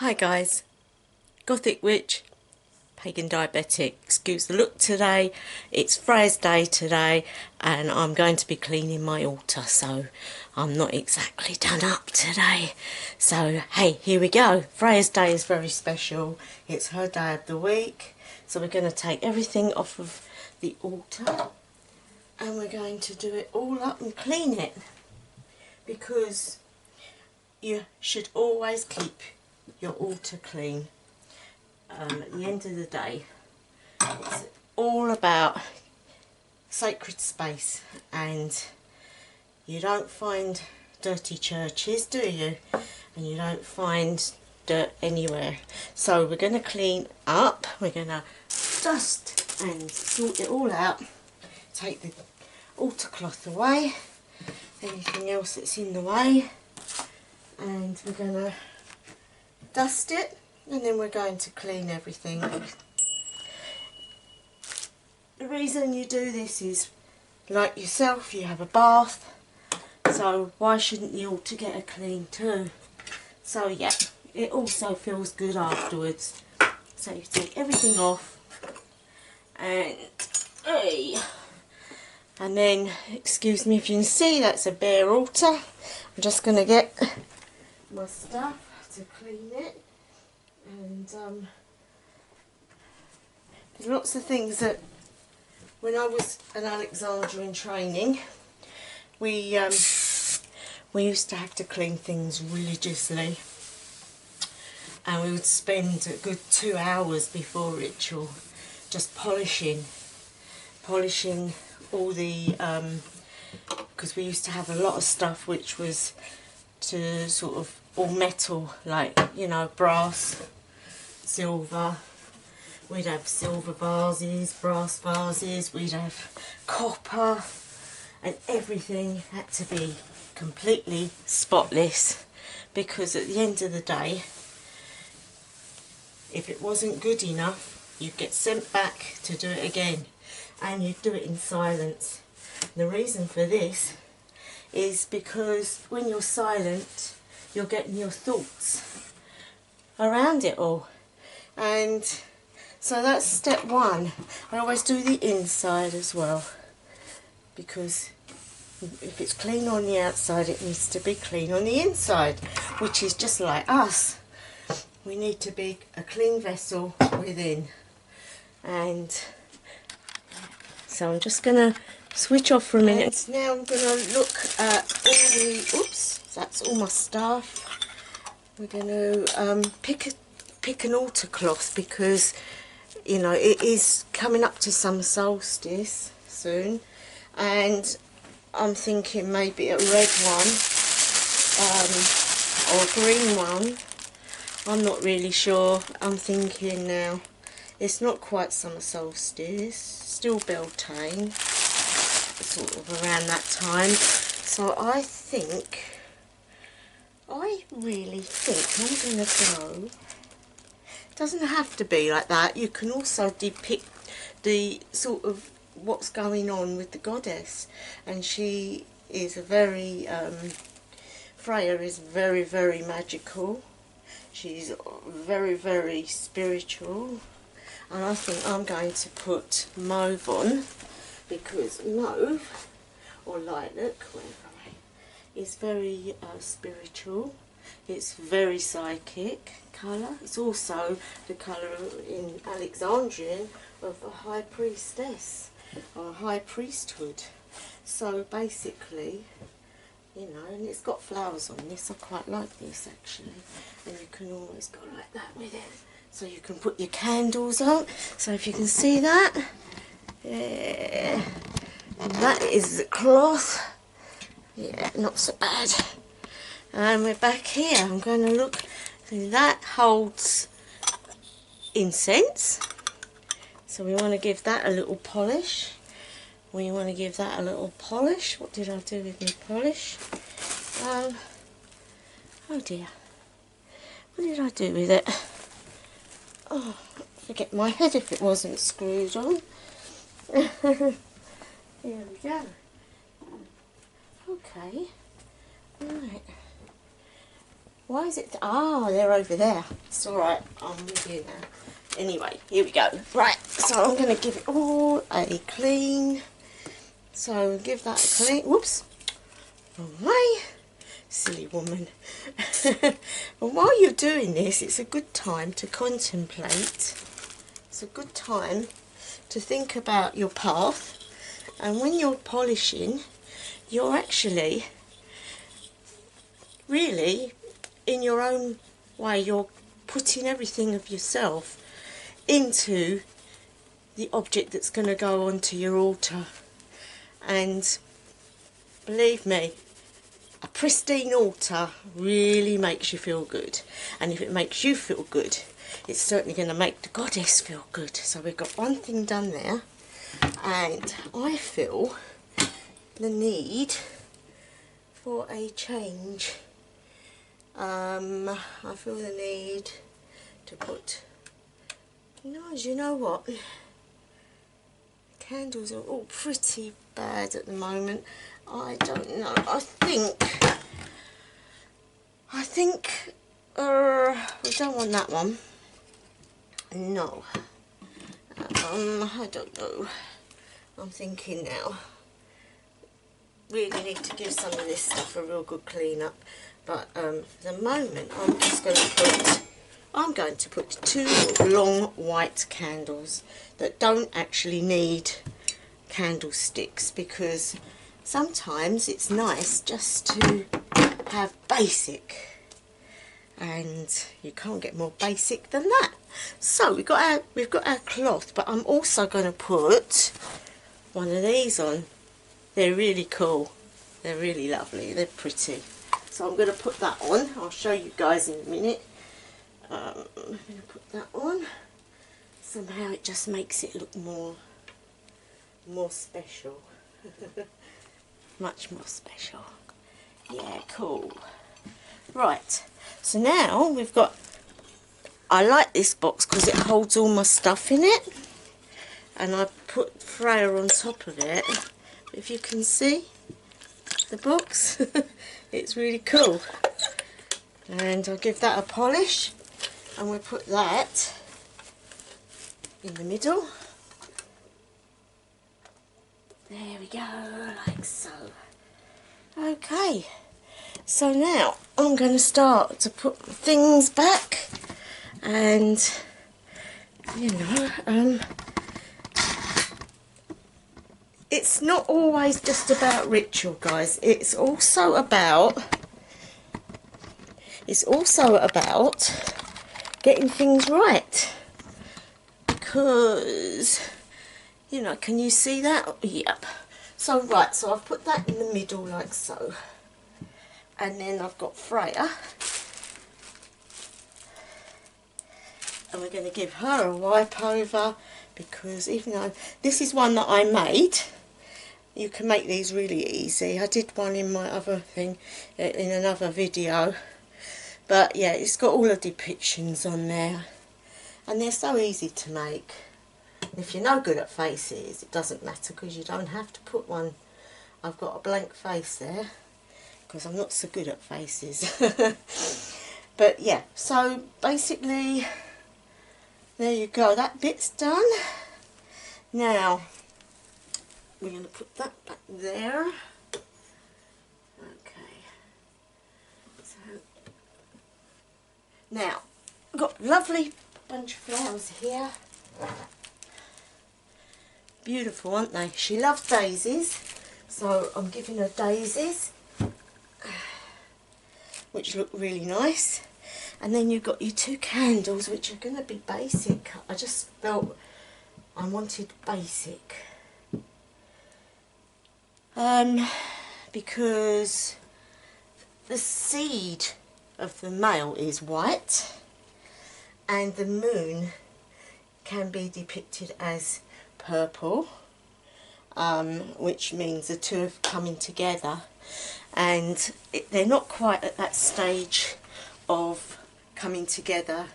Hi guys, Gothic Witch, Pagan Diabetic. Excuse the look today. It's Freya's Day today and I'm going to be cleaning my altar, so I'm not exactly done up today. So hey, here we go. Freya's Day is very special. It's her day of the week. So we're going to take everything off of the altar and we're going to do it all up and clean it, because you should always keep your altar clean. At the end of the day, it's all about sacred space, and you don't find dirty churches, do you? And you don't find dirt anywhere. So we're going to clean up, we're going to dust and sort it all out, take the altar cloth away, anything else that's in the way, and we're going to dust it, and then we're going to clean everything. The reason you do this is, like yourself, you have a bath, so why shouldn't the altar get a clean too? So yeah, it also feels good afterwards. So you take everything off, and then, excuse me if you can see, that's a bare altar. I'm just going to get my stuff to clean it, and there's lots of things that when I was an Alexandrian training, we used to have to clean things religiously, and we would spend a good 2 hours before ritual just polishing all the because we used to have a lot of stuff which was to sort of all metal, like, you know, brass, silver. We'd have silver vases, brass vases, we'd have copper, and everything had to be completely spotless, because at the end of the day, if it wasn't good enough, you'd get sent back to do it again, and you'd do it in silence. The reason for this is because when you're silent, you're getting your thoughts around it all. And so that's step one. I always do the inside as well, because if it's clean on the outside, it needs to be clean on the inside, which is just like us. We need to be a clean vessel within. And so I'm just going to switch off for a minute. And now I'm going to look at all the, oops, that's all my stuff. We're going to pick an altar cloth, because, you know, it is coming up to summer solstice soon, and I'm thinking maybe a red one or a green one. I'm not really sure. I'm thinking now, it's not quite summer solstice, still Beltane, sort of around that time. So I really think I'm going to go, doesn't have to be like that, you can also depict the sort of what's going on with the goddess, and she is a very, Freya is very, very magical, she's very, very spiritual, and I think I'm going to put mauve on, because mauve, or lilac, whatever, is very spiritual. It's very psychic colour. It's also the colour in Alexandrian of a high priestess, or a high priesthood. So basically, you know, and it's got flowers on this. I quite like this actually, and you can always go like that with it. So you can put your candles on. So if you can see that, yeah, that is the cloth. Yeah, not so bad. And we're back here. I'm going to look. That holds incense. So we want to give that a little polish. We want to give that a little polish. What did I do with my polish? Oh dear. What did I do with it? Oh, I'd forget my head if it wasn't screwed on. Here we go. Okay. Right. Why is it? Ah, they're over there. It's alright, I'm with you now. Anyway, here we go. Right, so I'm going to give it all a clean. So give that a clean. Whoops. Away. Silly woman. And while you're doing this, it's a good time to contemplate. It's a good time to think about your path. And when you're polishing, you're actually really, in your own way, you're putting everything of yourself into the object that's going to go onto your altar. And believe me, a pristine altar really makes you feel good. And if it makes you feel good, it's certainly going to make the goddess feel good. So we've got one thing done there. And I feel the need for a change. I feel the need to put, you know what, candles are all pretty bad at the moment. I don't know, I think we don't want that one. No, I don't know. I'm thinking now, really need to give some of this stuff a real good clean up. But for the moment, I'm going to put 2 long white candles that don't actually need candlesticks, because sometimes it's nice just to have basic, and you can't get more basic than that. So we've got our cloth, but I'm also going to put one of these on. They're really cool. They're really lovely. They're pretty. So I'm going to put that on. I'll show you guys in a minute. I'm going to put that on. Somehow it just makes it look more special. Much more special. Yeah, cool. Right. So now we've got, I like this box because it holds all my stuff in it. And I put Freya on top of it. If you can see the box, it's really cool. And I'll give that a polish, and we'll put that in the middle. There we go, like so. Okay, so now I'm going to start to put things back, and it's not always just about ritual, guys. It's also about getting things right. Because, can you see that? Yep. So, right, so I've put that in the middle like so. And then I've got Freya. And we're going to give her a wipe over, because even though this is one that I made, you can make these really easy. I did one in my other thing, in another video. But yeah, it's got all the depictions on there. And they're so easy to make. If you're no good at faces, it doesn't matter, because you don't have to put one. I've got a blank face there, because I'm not so good at faces. But yeah, so basically, there you go. That bit's done. Now, we're going to put that back there. Okay. So, now, I've got a lovely bunch of flowers here. Beautiful, aren't they? She loves daisies, so I'm giving her daisies, which look really nice. And then you've got your 2 candles, which are going to be basic. I just felt I wanted basic. Because the seed of the male is white, and the moon can be depicted as purple, which means the two are coming together, and they're not quite at that stage of coming together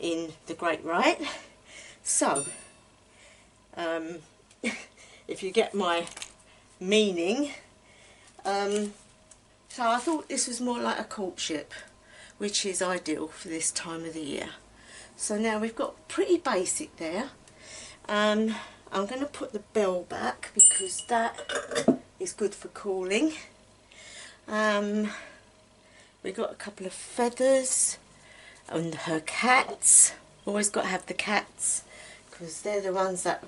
in the Great Rite. So if you get my meaning, So I thought this was more like a courtship, which is ideal for this time of the year. So now we've got pretty basic there. I'm going to put the bell back because that is good for cooling. We've got a couple of feathers and her cats. Always got to have the cats because they're the ones that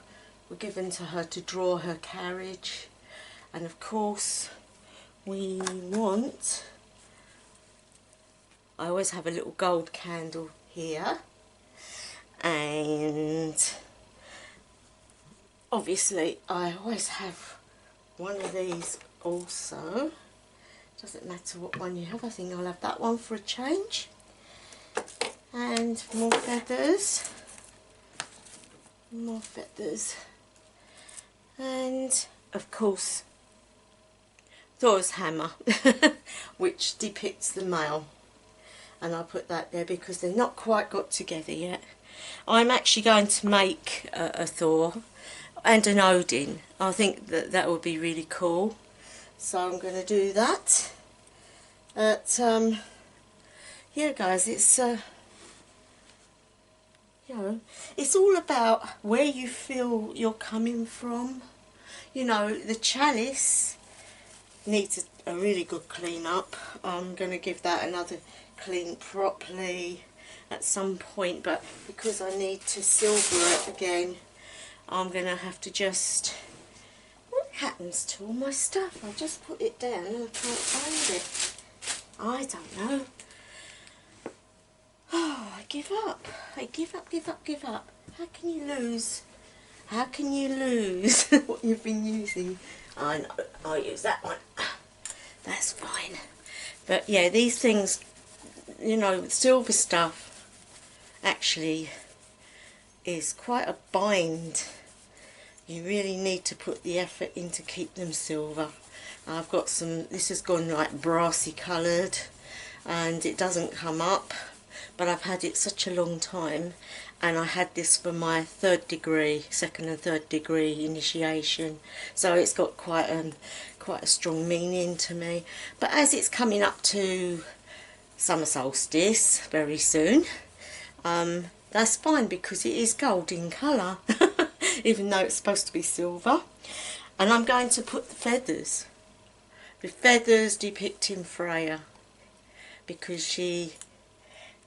were given to her to draw her carriage. And of course we want, I always have a little gold candle here, and obviously I always have one of these also. Doesn't matter what one you have, I think I'll have that one for a change. And more feathers, and of course Thor's hammer, which depicts the male, and I'll put that there because they're not quite got together yet. I'm actually going to make a Thor and an Odin. I think that would be really cool, so I'm going to do that. But yeah guys, it's you know, it's all about where you feel you're coming from. You know, the chalice needs a really good clean up. I'm going to give that another clean properly at some point, but because I need to silver it again, I'm going to have to just... What happens to all my stuff? I just put it down and I can't find it. I don't know. Oh, I give up. I give up. How can you lose? How can you lose what you've been using? I know, I'll use that one. That's fine. But yeah, these things, you know, silver stuff actually is quite a bind. You really need to put the effort in to keep them silver. I've got some, this has gone like brassy coloured and it doesn't come up, but I've had it such a long time, and I had this for my second and third degree initiation, so it's got quite a strong meaning to me. But as it's coming up to summer solstice very soon, that's fine because it is gold in colour even though it's supposed to be silver. And I'm going to put the feathers depicting Freya, because she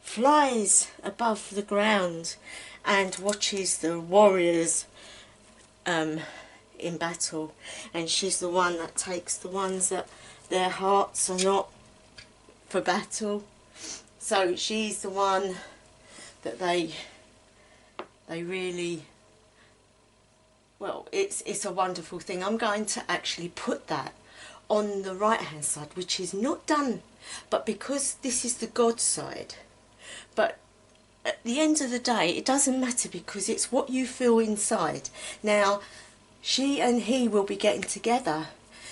flies above the ground and watches the warriors in battle, and she's the one that takes the ones that their hearts are not for battle. So she's the one that they really, well, it's a wonderful thing. I'm going to actually put that on the right hand side, which is not done, but because this is the God side. But at the end of the day, it doesn't matter because it's what you feel inside. Now, she and he will be getting together,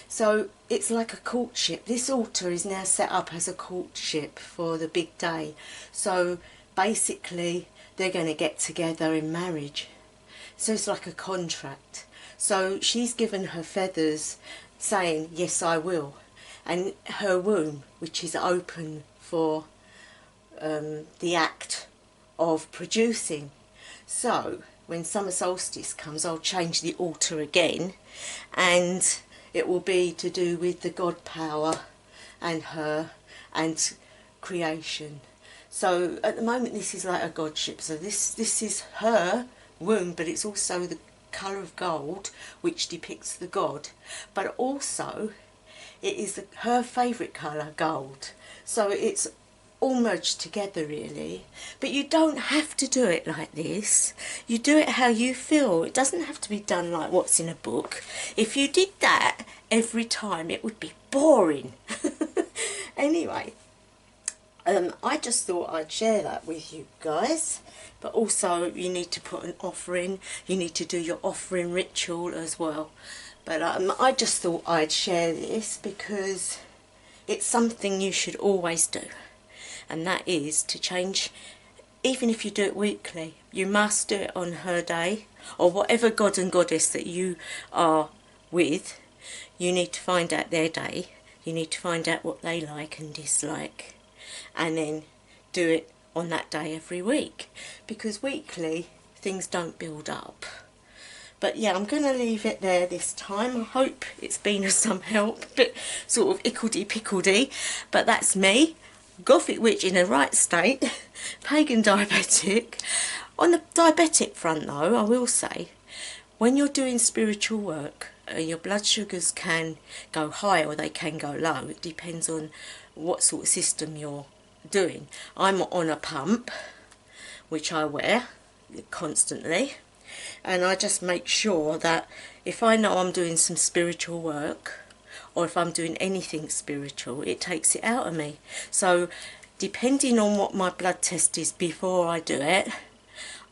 so it's like a courtship. This altar is now set up as a courtship for the big day. So basically, they're going to get together in marriage. So it's like a contract. So she's given her feathers saying, yes, I will. And her womb, which is open for the act of producing. So when summer solstice comes, I'll change the altar again, and it will be to do with the God power and her and creation. So at the moment this is like a godship. So this is her womb, but it's also the colour of gold, which depicts the god, but also it is her favourite colour, gold. So it's all merged together really. But you don't have to do it like this. You do it how you feel. It doesn't have to be done like what's in a book. If you did that every time, it would be boring. Anyway, I just thought I'd share that with you guys. But also you need to put an offering. You need to do your offering ritual as well. But I just thought I'd share this because it's something you should always do. And that is to change, even if you do it weekly, you must do it on her day, or whatever god and goddess that you are with. You need to find out their day You need to find out what they like and dislike, and then do it on that day every week, because weekly things don't build up. But yeah, I'm going to leave it there this time. I hope it's been of some help. A bit sort of ickledy-pickledy, but that's me. Gothic witch in a right state. Pagan diabetic. On the diabetic front though, I will say, when you're doing spiritual work, your blood sugars can go high or they can go low. It depends on what sort of system you're doing. I'm on a pump, which I wear constantly. And I just make sure that if I know I'm doing some spiritual work, or if I'm doing anything spiritual, it takes it out of me. So depending on what my blood test is before I do it,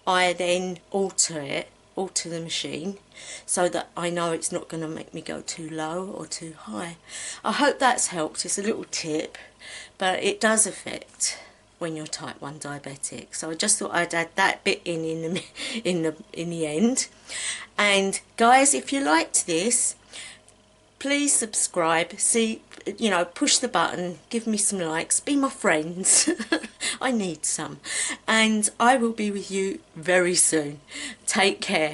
I then alter the machine, so that I know it's not going to make me go too low or too high. I hope that's helped. It's a little tip, but it does affect when you're type 1 diabetic. So I just thought I'd add that bit in the end. And guys, if you liked this, please subscribe. See, you know, push the button, give me some likes, be my friends. I need some. And I will be with you very soon. Take care.